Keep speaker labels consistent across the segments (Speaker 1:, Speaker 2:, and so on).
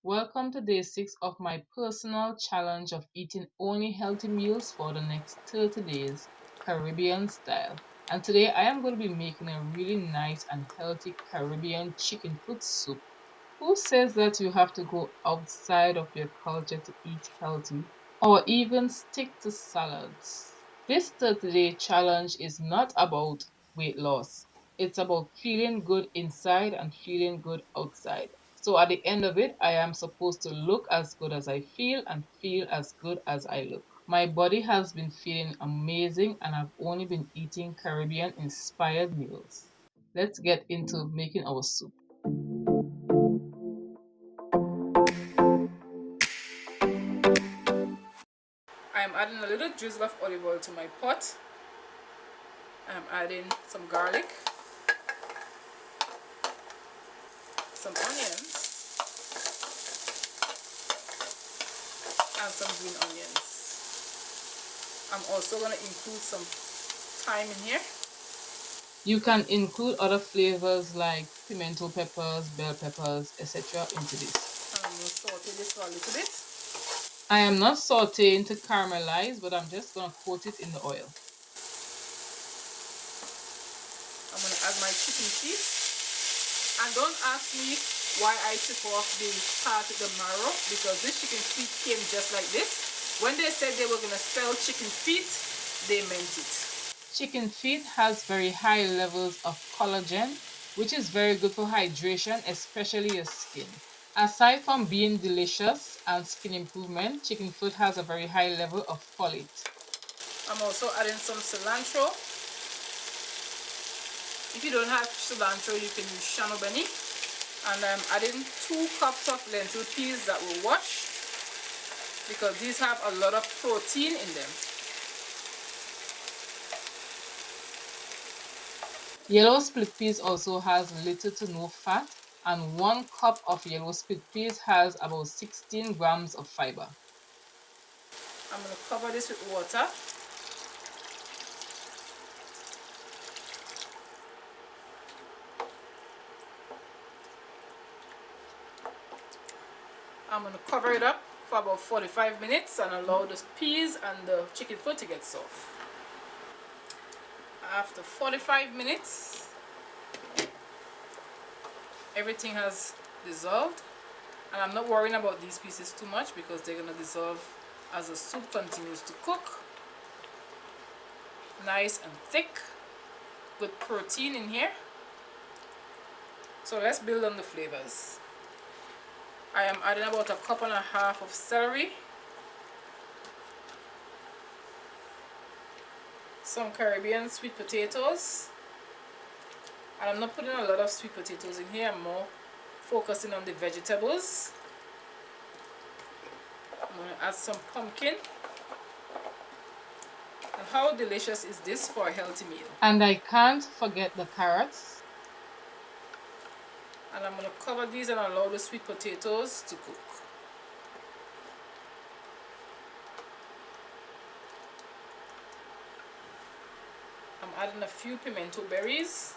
Speaker 1: Welcome to day 6 of my personal challenge of eating only healthy meals for the next 30 days, Caribbean style. And today I am going to be making a really nice and healthy Caribbean chicken foot soup. Who says that you have to go outside of your culture to eat healthy or even stick to salads? This 30-day challenge is not about weight loss. It's about feeling good inside and feeling good outside. So at the end of it, I am supposed to look as good as I feel and feel as good as I look. My body has been feeling amazing and I've only been eating Caribbean inspired meals. Let's get into making our soup.
Speaker 2: I am adding a little drizzle of olive oil to my pot. I am adding some garlic, some onions, and some green onions. I'm also going to include some thyme in here.
Speaker 1: You can include other flavors like pimento peppers, bell peppers, etc. into this.
Speaker 2: And I'm going to saute this for a little bit.
Speaker 1: I am not sauteing to caramelize, but I'm just going to coat it in the oil.
Speaker 2: I'm going to add my chicken feet. And don't ask me why I took off the part of the marrow, because this chicken feet came just like this. When they said they were going to sell chicken feet, they meant it.
Speaker 1: Chicken feet has very high levels of collagen, which is very good for hydration, especially your skin. Aside from being delicious and skin improvement, chicken foot has a very high level of folate.
Speaker 2: I'm also adding some cilantro. If you don't have cilantro, you can use shanobeni. And I'm adding 2 cups of lentil peas that will wash, because these have a lot of protein in them.
Speaker 1: Yellow split peas also has little to no fat, and 1 cup of yellow split peas has about 16 grams of fiber.
Speaker 2: I'm going to cover this with water. I'm going to cover it up for about 45 minutes and allow the peas and the chicken foot to get soft. After 45 minutes, everything has dissolved, and I'm not worrying about these pieces too much because they're going to dissolve as the soup continues to cook. Nice and thick, with protein in here. So let's build on the flavors. I am adding about 1.5 cups of celery, some Caribbean sweet potatoes, and I'm not putting a lot of sweet potatoes in here. I'm more focusing on the vegetables. I'm going to add some pumpkin. And how delicious is this for a healthy meal?
Speaker 1: And I can't forget the carrots.
Speaker 2: And I'm going to cover these and allow the sweet potatoes to cook. I'm adding a few pimento berries.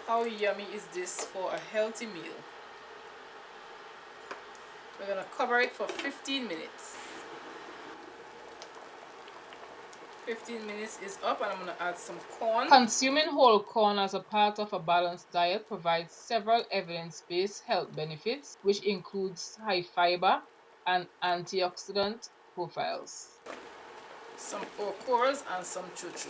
Speaker 2: How yummy is this for a healthy meal? We're going to cover it for 15 minutes. 15 minutes is up, and I'm going to add some corn.
Speaker 1: Consuming whole corn as a part of a balanced diet provides several evidence-based health benefits, which includes high fiber and antioxidant profiles.
Speaker 2: Some okras and some chuchu.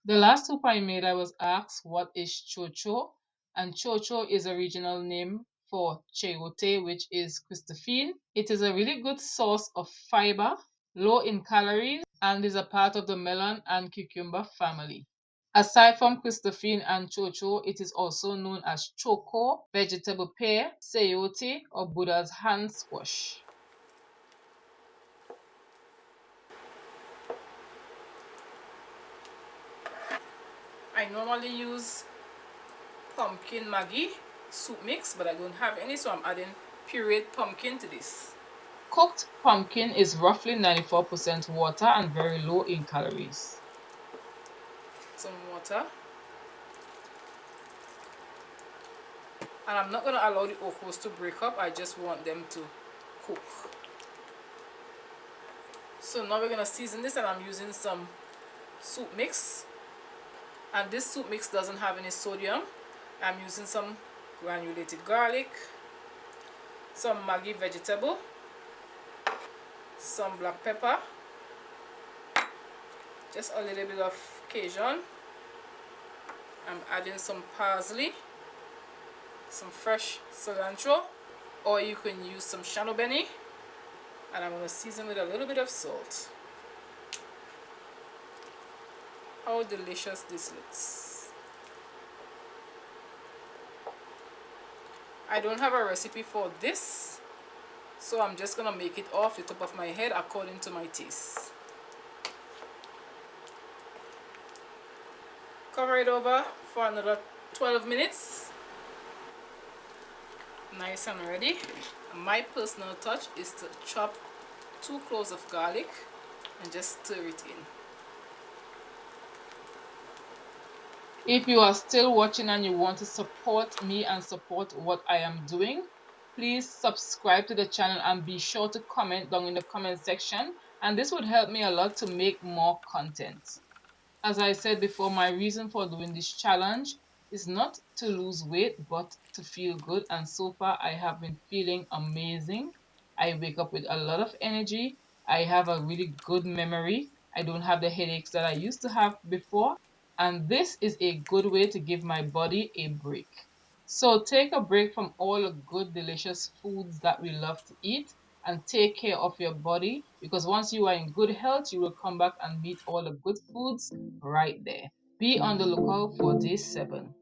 Speaker 1: The last soup I made, I was asked what is chocho, and chocho is a regional name for chayote, which is Christophine. It is a really good source of fiber, low in calories, and is a part of the melon and cucumber family. Aside from Christophine and chocho, it is also known as choco, vegetable pear, sayote, or Buddha's hand squash.
Speaker 2: I normally use pumpkin Maggi soup mix, but I don't have any, so I'm adding pureed pumpkin to this.
Speaker 1: Cooked pumpkin is roughly 94% water and very low in calories.
Speaker 2: Some water. And I'm not going to allow the okras to break up. I just want them to cook. So now we're going to season this, and I'm using some soup mix. And this soup mix doesn't have any sodium. I'm using some granulated garlic, some Maggi vegetable, some black pepper, just a little bit of Cajun. I'm adding some parsley, some fresh cilantro, or you can use some shano beni, and I'm going to season with a little bit of salt. How delicious this looks. I don't have a recipe for this, so I'm just going to make it off the top of my head according to my taste. Cover it over for another 12 minutes. Nice and ready. My personal touch is to chop 2 cloves of garlic and just stir it in.
Speaker 1: If you are still watching and you want to support me and support what I am doing, please subscribe to the channel and be sure to comment down in the comment section, and this would help me a lot to make more content. As I said before, my reason for doing this challenge is not to lose weight, but to feel good. And so far, I have been feeling amazing. I wake up with a lot of energy. I have a really good memory. I don't have the headaches that I used to have before. And this is a good way to give my body a break. So take a break from all the good, delicious foods that we love to eat and take care of your body, because once you are in good health, you will come back and meet all the good foods right there. Be on the lookout for day 7.